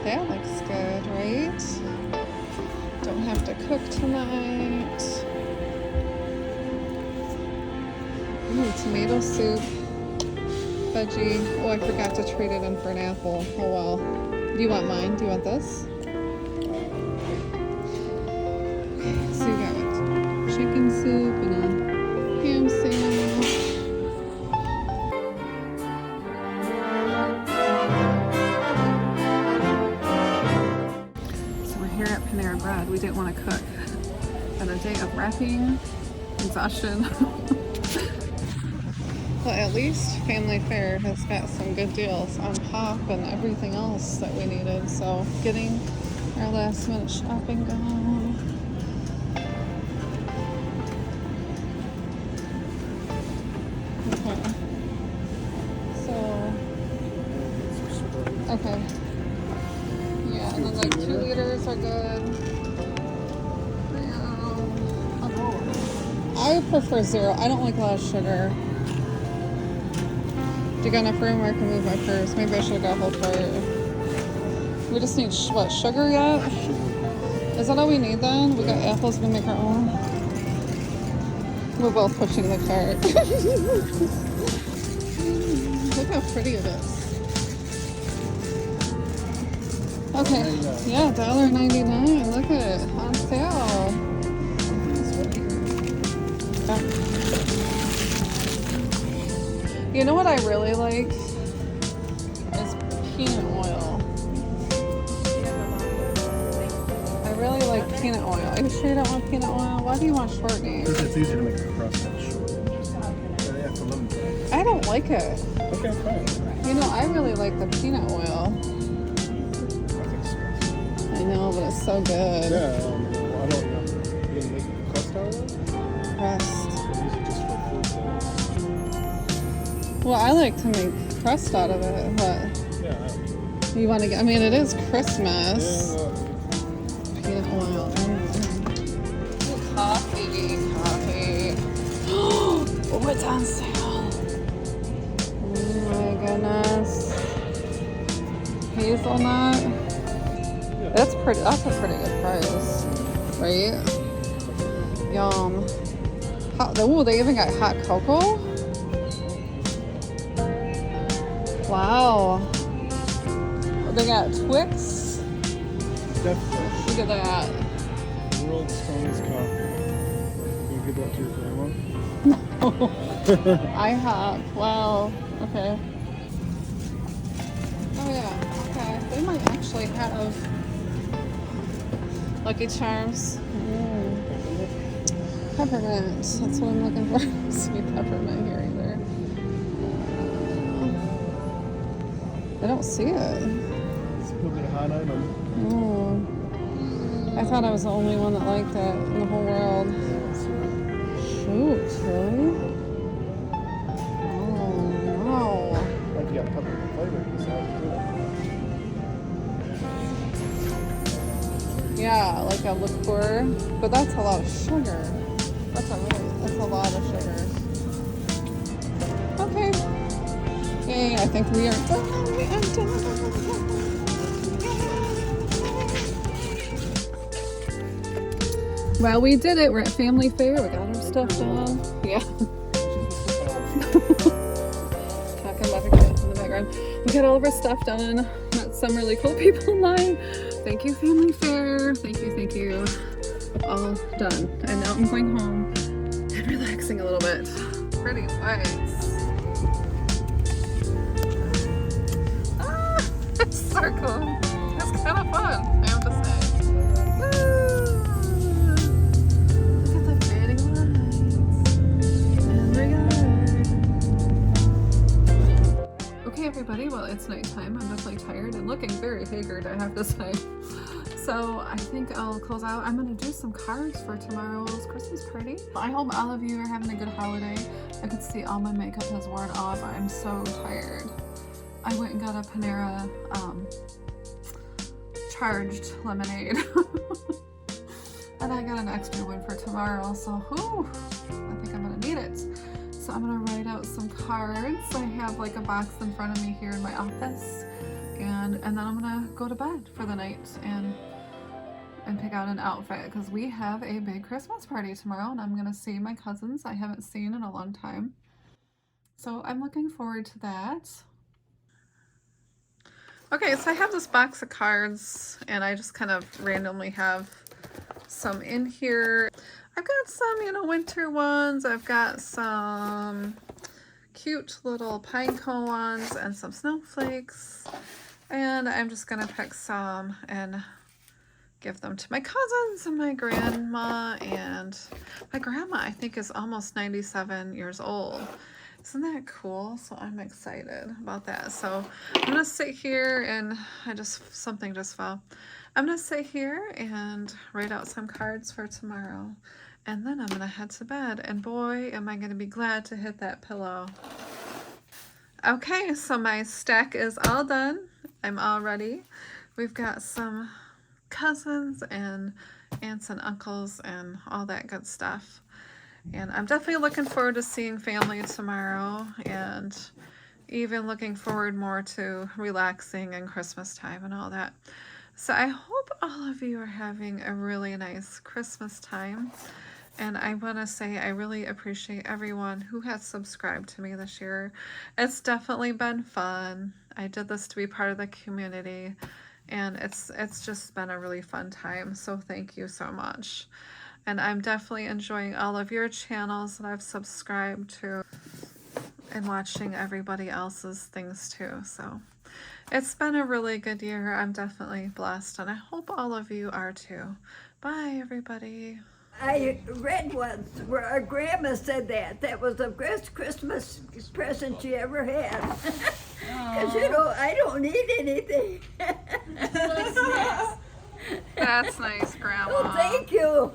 That looks good, right? Don't have to cook tonight. Ooh, tomato soup. Veggie. Oh, I forgot to trade it in for an apple. Oh well. Do you want mine? Do you want this? Okay, so you got chicken soup and a ham sandwich. So we're here at Panera Bread. We didn't want to cook. Been a day of wrapping, exhaustion. But at least Family Fare has got some good deals on pop and everything else that we needed. So getting our last minute shopping done. Okay. So, okay. Yeah, and then like 2 liters are good. I prefer 0. I don't like a lot of sugar. Do you got enough room where I can move my purse? Maybe I should have got whole cart. We just need, what, sugar yet? Is that all we need then? We got apples, we can make our own. We're both pushing the cart. Look how pretty it is. Okay, yeah, $1.99. Look at it, on sale. You know what I really like is peanut oil. I really like peanut oil. Are you sure you don't want peanut oil? Why do you want shortening? Because it's easier to make a crust on short. I don't like it. Okay, fine. You know, I really like the peanut oil. I know, but it's so good. Yeah, I don't know. You gonna make crust out of it? Crust. Just Well, I like to make crust out of it, but yeah. you want to get, I mean, it is Christmas. Yeah, Peanut oil. Coffee. Oh, it's on sale. Oh my goodness. Hazelnut. Yeah. That's a pretty good price, right? Yum. Oh, they even got hot cocoa? Wow. They got Twix. Definitely. Look at that. The world's strongest coffee. You give that to your grandma? No. I have. Wow. Okay. Oh yeah. Okay. They might actually have Lucky Charms. Peppermint. That's what I'm looking for. See peppermint here either. I don't see it. It's a little bit of hot item. Oh. I thought I was the only one that liked that in the whole world. Shoot, really? Oh, no. Like you got peppermint flavor inside too. Yeah, like a liqueur. But that's a lot of sugar. That's a lot of sugar. Okay. Yay, I think we are done. We are done. Well, we did it. We're at Family Fare. We got our stuff done. Yeah. Talking about the kids in the background. We got all of our stuff done. Met some really cool people in line. Thank you, Family Fare. Thank you. All done. And now I'm going home and relaxing a little bit. Pretty lights. Circle. It's kind of fun, I have to say. Look at the pretty lights. And we're good. Okay, everybody. Well, it's nighttime. I'm definitely tired and looking very haggard, I have to say. So I think I'll close out. I'm going to do some cards for tomorrow's Christmas party. I hope all of you are having a good holiday. I could see all my makeup has worn off. I'm so tired. I went and got a Panera charged lemonade. And I got an extra one for tomorrow, so whew, I think I'm gonna need it. So I'm gonna write out some cards. I have like a box in front of me here in my office, and and then I'm gonna go to bed for the night and pick out an outfit because we have a big Christmas party tomorrow and I'm gonna see my cousins I haven't seen in a long time. So I'm looking forward to that. Okay, so I have this box of cards and I just kind of randomly have some in here. I've got some, you know, winter ones. I've got some cute little pine cone ones and some snowflakes. And I'm just gonna pick some and give them to my cousins and my grandma. And my grandma, I think, is almost 97 years old. Isn't that cool? So I'm excited about that. So I'm gonna sit here and something just fell. I'm gonna sit here and write out some cards for tomorrow. And then I'm gonna head to bed. And boy, am I gonna be glad to hit that pillow. Okay, so my stack is all done. I'm all ready. We've got some cousins and aunts and uncles and all that good stuff. And I'm definitely looking forward to seeing family tomorrow and even looking forward more to relaxing and Christmas time and all that. So I hope all of you are having a really nice Christmas time. And I want to say I really appreciate everyone who has subscribed to me this year. It's definitely been fun. I did this to be part of the community, and it's just been a really fun time. So thank you so much. And I'm definitely enjoying all of your channels that I've subscribed to and watching everybody else's things too. So it's been a really good year. I'm definitely blessed, and I hope all of you are too. Bye, everybody. I read once where our grandma said that was the best Christmas present she ever had. Because, you know, I don't need anything. That's nice, Grandma. Well, thank you.